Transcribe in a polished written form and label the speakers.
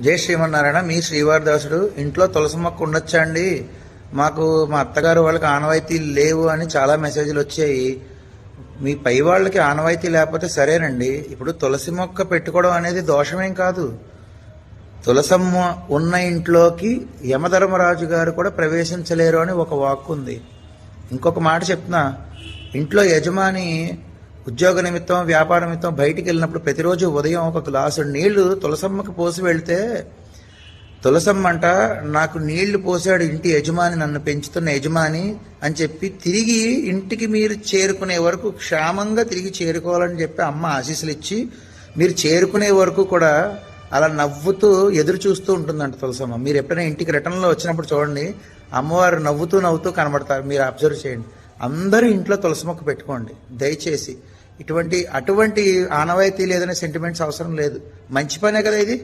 Speaker 1: జై శ్రీమన్నారాయణ. మీ శ్రీవారిదాసుడు. ఇంట్లో తులసి మొక్క ఉండొచ్చా అండి? మాకు మా అత్తగారు వాళ్ళకి ఆనవాయితీలు లేవు అని చాలా మెసేజ్లు వచ్చాయి. మీ పై వాళ్ళకి ఆనవాయితీ లేకపోతే సరేనండి. ఇప్పుడు తులసి మొక్క పెట్టుకోవడం అనేది దోషమేం కాదు. తులసమ్మ ఉన్న ఇంట్లోకి యమధర్మరాజు గారు కూడా ప్రవేశించలేరు అని ఒక వాక్కు ఉంది. ఇంకొక మాట చెప్తున్నా, ఇంట్లో యజమాని ఉద్యోగ నిమిత్తం వ్యాపార నిమిత్తం బయటికి వెళ్ళినప్పుడు ప్రతిరోజు ఉదయం ఒక గ్లాసు నీళ్లు తులసమ్మకి పోసి వెళ్తే, తులసమ్మ అంట నాకు నీళ్లు పోసాడు ఇంటి యజమాని, నన్ను పెంచుతున్న యజమాని అని చెప్పి తిరిగి ఇంటికి మీరు చేరుకునే వరకు క్షేమంగా తిరిగి చేరుకోవాలని చెప్పి అమ్మ ఆశీస్సులు ఇచ్చి మీరు చేరుకునే వరకు కూడా అలా నవ్వుతూ ఎదురు చూస్తూ ఉంటుందంట తులసమ్మ. మీరు ఎప్పుడైనా ఇంటికి రిటర్న్లో వచ్చినప్పుడు చూడండి, అమ్మవారు నవ్వుతూ కనబడతారు. మీరు అబ్జర్వ్ చేయండి. అందరూ ఇంట్లో తులసి మొక్క పెట్టుకోండి దయచేసి. అటువంటి ఆనవాయితీ లేదనే సెంటిమెంట్స్ అవసరం లేదు. మంచి పనే కదా ఇది.